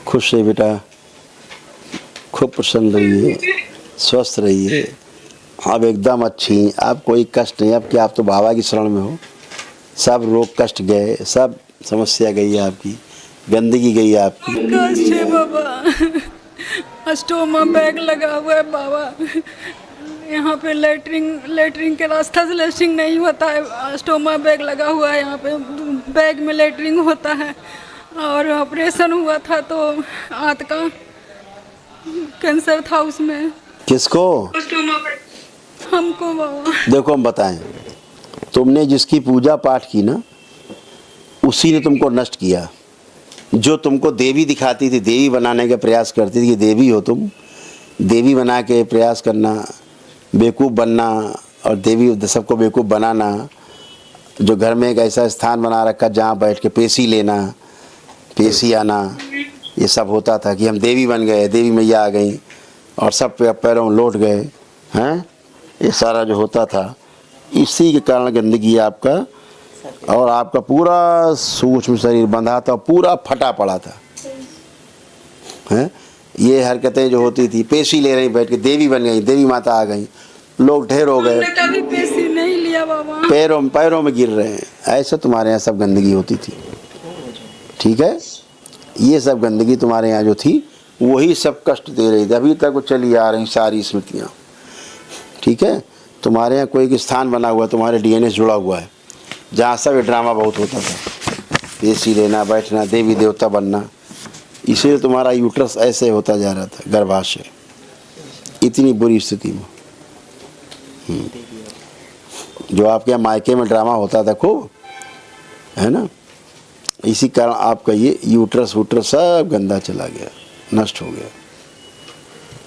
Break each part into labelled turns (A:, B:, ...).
A: खुश रहिए बेटा, खूब प्रसन्न रहिए, स्वस्थ रहिए। अब एकदम अच्छी, अब कोई कष्ट नहीं। अब क्या, आप तो बाबा की शरण में हो। सब रोग कष्ट गए, सब समस्या गई है आपकी, गंदगी गई है आपकी।
B: कष्ट है बाबा, स्टोमा बैग लगा हुआ है बाबा। यहाँ पे लेटरिन के रास्ता से लेटरिन नहीं होता है, स्टोमा बैग लगा हुआ है। यहाँ पे बैग में लेटरिन होता है। और ऑपरेशन हुआ था तो आंत का कैंसर था उसमें।
A: किसको?
B: हमको बाबा।
A: देखो हम बताएं, तुमने जिसकी पूजा पाठ की ना, उसी ने तुमको नष्ट किया। जो तुमको देवी दिखाती थी, देवी बनाने का प्रयास करती थी कि देवी हो तुम, देवी बना के प्रयास करना, बेवकूफ़ बनना और देवी सबको बेवकूफ़ बनाना। जो घर में एक ऐसा स्थान बना रखा जहाँ बैठ के पेशी लेना, पेशी आना, ये सब होता था कि हम देवी बन गए, देवी मैया आ गई और सब पैरों में लौट गए हैं। ये सारा जो होता था, इसी के कारण गंदगी आपका, और आपका पूरा सूक्ष्म शरीर बंधा था, पूरा फटा पड़ा था हैं। ये हरकतें जो होती थी, पेशी ले रही बैठ के, देवी बन गई, देवी माता आ गई, लोग ढेर हो गए,
B: कभी पेशी नहीं लिया बाबा,
A: पैरों में गिर रहे हैं। ऐसा तुम्हारे यहाँ सब गंदगी होती थी, ठीक है। ये सब गंदगी तुम्हारे यहाँ जो थी, वही सब कष्ट दे रही थी। अभी तक वो चली आ रही सारी स्मृतियाँ, ठीक है। तुम्हारे यहाँ कोई एक स्थान बना हुआ है, तुम्हारे डीएनए जुड़ा हुआ है, जहाँ सब ये ड्रामा बहुत होता था, पेशी लेना, बैठना, देवी देवता बनना। इसीलिए तुम्हारा यूट्रस ऐसे होता जा रहा था, गर्भाशय, इतनी बुरी स्थिति में। जो आपके यहाँ मायके में ड्रामा होता था खूब, है ना, इसी कारण आपका ये यूट्रस वूट्रस सब गंदा चला गया, नष्ट हो गया।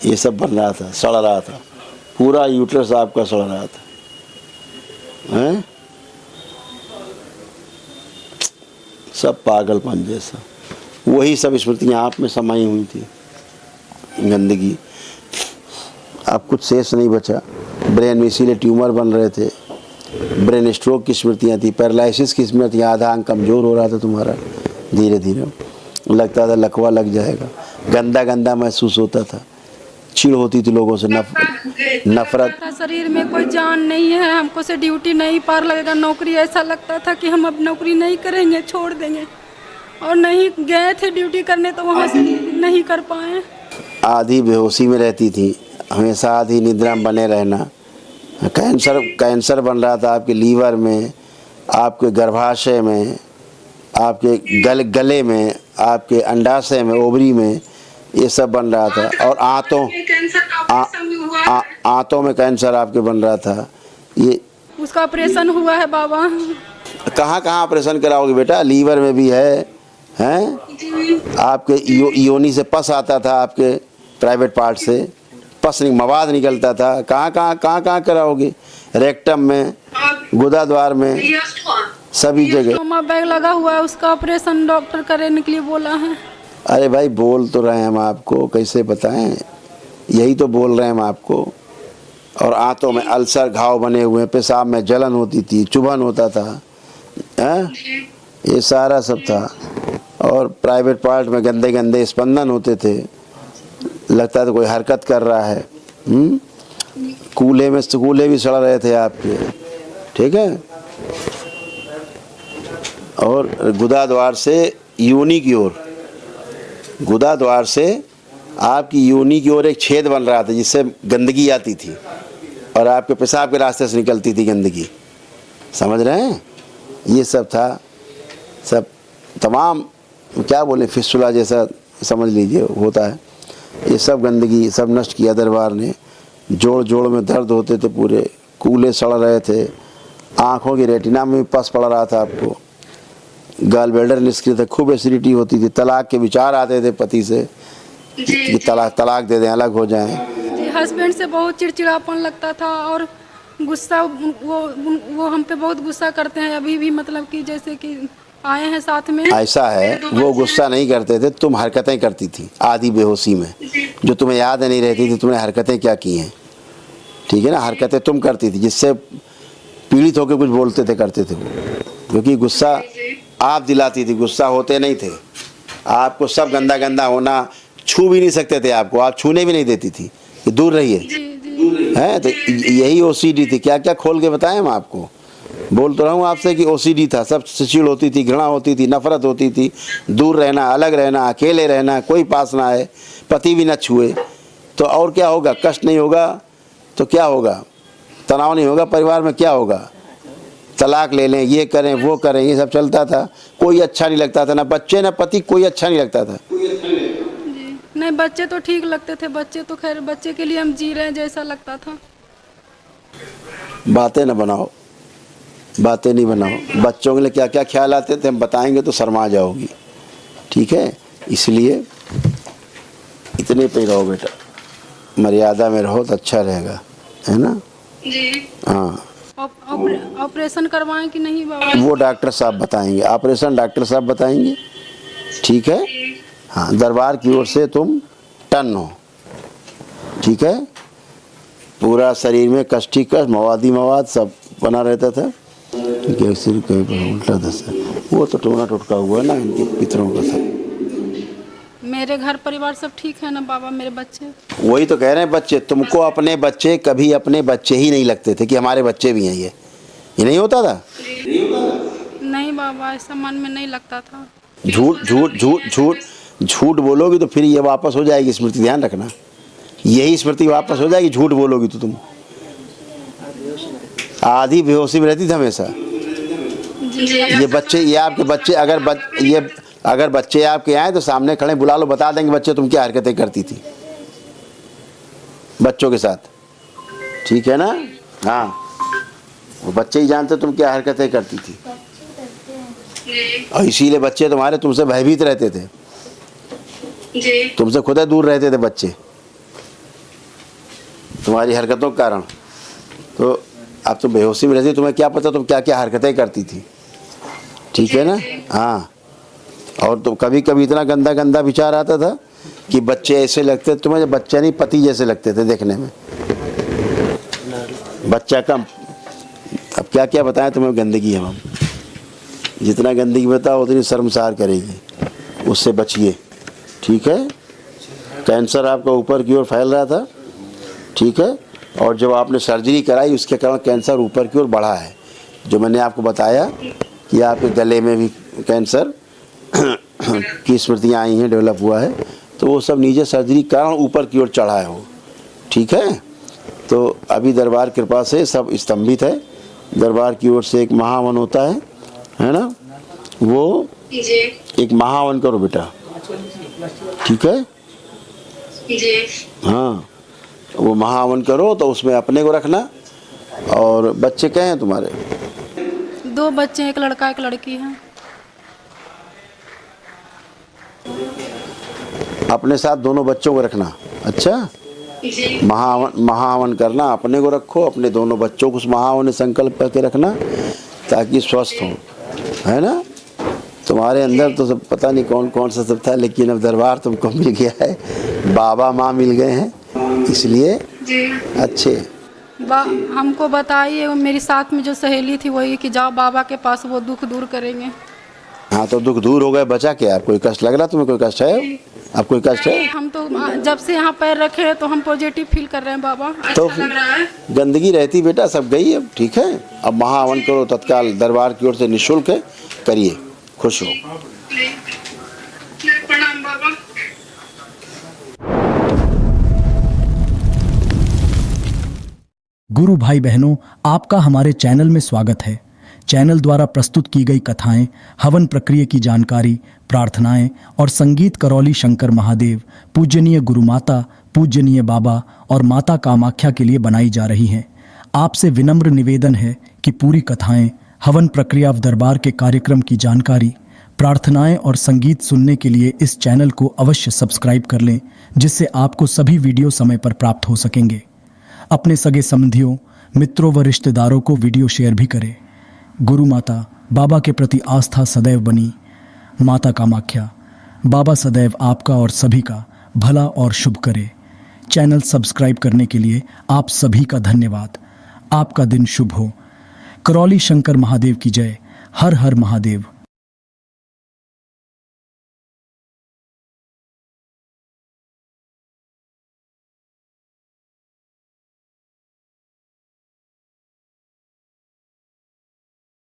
A: ये सब बन रहा था, सड़ रहा था, पूरा यूट्रस आपका सड़ रहा था, हैं। सब पागलपन जैसा, वही सब स्मृतियाँ आप में समाई हुई थी, गंदगी। अब कुछ शेष नहीं बचा। ब्रेन में इसीलिए ट्यूमर बन रहे थे, ब्रेन स्ट्रोक की स्मृतियाँ थी, पैरालिसिस की स्मृतियाँ, आधा अंग कमज़ोर हो रहा था तुम्हारा, धीरे धीरे लगता था लकवा लग जाएगा, गंदा गंदा महसूस होता था, चिढ़ होती थी लोगों से, नफरत।
B: शरीर में कोई जान नहीं है, हमको से ड्यूटी नहीं पार लगेगा, नौकरी ऐसा लगता था कि हम अब नौकरी नहीं करेंगे, छोड़ देंगे। और नहीं गए थे ड्यूटी करने तो वहाँ से नहीं कर पाए।
A: आधी बेहोशी में रहती थी, हमेशा आधी निद्रा में बने रहना। कैंसर बन रहा था आपके लीवर में, आपके गर्भाशय में, आपके गले में, आपके अंडाशय में, ओवरी में, ये सब बन रहा था। और आंतों में कैंसर आपके बन रहा था। ये
B: उसका ऑपरेशन हुआ है बाबा।
A: कहाँ कहाँ ऑपरेशन कराओगे बेटा? लीवर में भी हैं आपके, योनि से पस आता था, आपके प्राइवेट पार्ट से पस मवाद निकलता था। कहाँ कराओगे? रेक्टम में, गुदा द्वार में, सभी जगह।
B: स्टोमा बैग लगा हुआ है, उसका ऑपरेशन डॉक्टर करने के लिए बोला है।
A: अरे भाई बोल तो रहे हैं हम आपको, कैसे बताएं, यही तो बोल रहे हैं हम आपको। और आंतों में अल्सर, घाव बने हुए, पेशाब में जलन होती थी, चुभन होता था, हैं, ये सारा सब था। और प्राइवेट पार्ट में गंदे गंदे स्पंदन होते थे, लगता था कोई हरकत कर रहा है। कूल्हे भी सड़ रहे थे आपके, ठीक है। और गुदा द्वार से योनि की ओर, गुदा द्वार से आपकी योनि की ओर एक छेद बन रहा था, जिससे गंदगी आती थी और आपके पेशाब के रास्ते से निकलती थी गंदगी। समझ रहे हैं? ये सब था, सब तमाम क्या बोले, फिस्टुला जैसा समझ लीजिए होता है। ये सब गंदगी सब नष्ट किया दरबार ने। जोड़ जोड़ में दर्द होते थे, पूरे कूल्हे सड़ रहे थे, आँखों की रेटिना में भी पस पड़ रहा था आपको, गाल बेल्डर निष्क्रिय था, खूब एसिडिटी होती थी, तलाक के विचार आते थे पति से कि तलाक दे दें, अलग हो जाएं।
B: हस्बैंड से बहुत चिड़चिड़ापन लगता था और गुस्सा, वो हम पे बहुत गुस्सा करते हैं अभी भी, मतलब कि जैसे कि आए हैं साथ में।
A: ऐसा है, वो गुस्सा नहीं करते थे, तुम हरकतें करती थी आधी बेहोशी में, जो तुम्हें याद नहीं रहती थी तुमने हरकतें क्या की हैं, ठीक है ना। हरकतें तुम करती थी जिससे पीड़ित होकर कुछ बोलते थे, करते थे वो, क्योंकि गुस्सा आप दिलाती थी, गुस्सा होते नहीं थे। आपको सब गंदा गंदा होना, छू भी नहीं सकते थे आपको, आप छूने भी नहीं देती थी कि दूर रहिए, हैं। तो यही ओसीडी थी। क्या क्या खोल के बताएं हम आपको। बोल तो रहा हूँ आपसे कि ओसीडी था, सब चिड़ होती थी, घृणा होती थी, नफरत होती थी, दूर रहना, अलग रहना, अकेले रहना, कोई पास ना आए, पति भी ना छुए। तो और क्या होगा, कष्ट नहीं होगा तो क्या होगा, तनाव नहीं होगा परिवार में, क्या होगा, तलाक ले लें, ये करें वो करें, ये सब चलता था। कोई अच्छा नहीं लगता था, ना बच्चे ना पति, कोई अच्छा नहीं लगता था।
B: नहीं, बच्चे तो ठीक लगते थे, बच्चे तो खैर बच्चे के लिए हम जी रहे हैं जैसा लगता था।
A: बातें ना बनाओ, बातें नहीं बनाओ। बच्चों के लिए क्या क्या ख्याल आते थे हम बताएंगे तो शर्मा जाओगी, ठीक है। इसलिए इतने पे रहो बेटा, मर्यादा में रहो तो अच्छा रहेगा, है ना
B: जी।
A: हाँ।
B: ऑपरेशन करवाएं कि नहीं बाबा?
A: वो डॉक्टर साहब बताएंगे, ऑपरेशन डॉक्टर साहब बताएंगे, ठीक है। हाँ, दरबार की ओर से तुम टन हो, ठीक है। पूरा शरीर में कष्टी कष्ट, मवादी मवाद सब बना रहता था। सिर कहीं पर उल्टा दसा, वो तो टोना टुटका हुआ ना इनके पितरों का था।
B: मेरे घर परिवार सब ठीक है ना बाबा, मेरे बच्चे?
A: वही तो कह रहे हैं, बच्चे तुमको अपने बच्चे कभी अपने बच्चे ही नहीं लगते थे कि हमारे बच्चे भी हैं। ये नहीं होता था?
B: नहीं बाबा, ऐसा मन में नहीं लगता था।
A: झूठ झूठ झूठ झूठ झूठ बोलोगी तो फिर ये वापस हो जाएगी स्मृति, ध्यान रखना। यही स्मृति वापस हो जाएगी, झूठ बोलोगी तो तुम। आधी बेहोशी में रहती थी हमेशा। ये बच्चे, ये आपके बच्चे, अगर बच्चे आपके आए तो सामने खड़े बुला लो, बता देंगे बच्चे तुम क्या हरकतें करती थी बच्चों के साथ, ठीक है ना। हाँ, वो बच्चे ही जानते तुम क्या हरकतें करती थी, और इसीलिए बच्चे तुम्हारे तुमसे भयभीत रहते थे, तुमसे खुद दूर रहते थे बच्चे तुम्हारी हरकतों के कारण। तो अब तुम बेहोशी में रहती, तुम्हें क्या पता तुम क्या क्या हरकतें करती थी, ठीक है ना। हाँ, और तो कभी कभी इतना गंदा गंदा विचार आता था कि बच्चे ऐसे लगते तुम्हें, बच्चे नहीं पति जैसे लगते थे देखने में, बच्चा कम। अब क्या क्या बताएं तुम्हें, गंदगी है हम, जितना गंदगी बताओ उतनी शर्मसार करेगी, उससे बचिए, ठीक है। कैंसर आपका ऊपर की ओर फैल रहा था, ठीक है, और जब आपने सर्जरी कराई उसके कारण कैंसर ऊपर की ओर बढ़ा है। जो मैंने आपको बताया कि आपके गले में भी कैंसर की स्मृतियाँ आई हैं, डेवलप हुआ है, तो वो सब नीचे सर्जरी के कारण ऊपर की ओर चढ़ा है वो, ठीक है। तो अभी दरबार कृपा से सब स्तंभित है। दरबार की ओर से एक महावन होता है ना, वो एक महावन करो बेटा, ठीक है। हाँ, वो महावन करो तो उसमें अपने को रखना। और बच्चे क्या हैं तुम्हारे?
B: 2 बच्चे, एक लड़का एक लड़की है।
A: अपने साथ दोनों बच्चों को रखना, अच्छा। महावन करना, अपने को रखो, अपने दोनों बच्चों को उस महावन में संकल्प करके रखना ताकि स्वस्थ हो, है ना। तुम्हारे अंदर तो सब पता नहीं कौन कौन सा सब था, लेकिन अब दरबार तुमको मिल गया है, बाबा माँ मिल गए हैं, इसलिए अच्छे।
B: हमको बताइए, मेरी साथ में जो सहेली थी वही कि जाओ बाबा के पास, वो दुख दूर करेंगे।
A: हाँ, तो दुख दूर हो गए, बचा क्या? कोई कष्ट लग रहा तुम्हें? कोई कष्ट है? अब कोई कष्ट है?
B: हम तो जब से यहाँ पैर रखे हैं तो हम पॉजिटिव फील कर रहे हैं बाबा,
A: तो
B: अच्छा लग रहा है।
A: गंदगी रहती बेटा, सब गई अब, ठीक है। अब महावन करो तत्काल, दरबार की ओर से निःशुल्क है, करिए, खुश हो।
B: प्रणाम बाबा।
C: गुरु भाई बहनों, आपका हमारे चैनल में स्वागत है। चैनल द्वारा प्रस्तुत की गई कथाएं, हवन प्रक्रिया की जानकारी, प्रार्थनाएं और संगीत करौली शंकर महादेव, पूजनीय गुरु माता, पूजनीय बाबा और माता कामाख्या के लिए बनाई जा रही हैं। आपसे विनम्र निवेदन है कि पूरी कथाएं, हवन प्रक्रिया दरबार के कार्यक्रम की जानकारी, प्रार्थनाएं और संगीत सुनने के लिए इस चैनल को अवश्य सब्सक्राइब कर लें, जिससे आपको सभी वीडियो समय पर प्राप्त हो सकेंगे। अपने सगे संबंधियों, मित्रों व रिश्तेदारों को वीडियो शेयर भी करें। गुरु माता, बाबा के प्रति आस्था सदैव बनी। माता कामाख्या, बाबा सदैव आपका और सभी का भला और शुभ करे। चैनल सब्सक्राइब करने के लिए आप सभी का धन्यवाद। आपका दिन शुभ हो। करौली शंकर महादेव की जय। हर हर महादेव।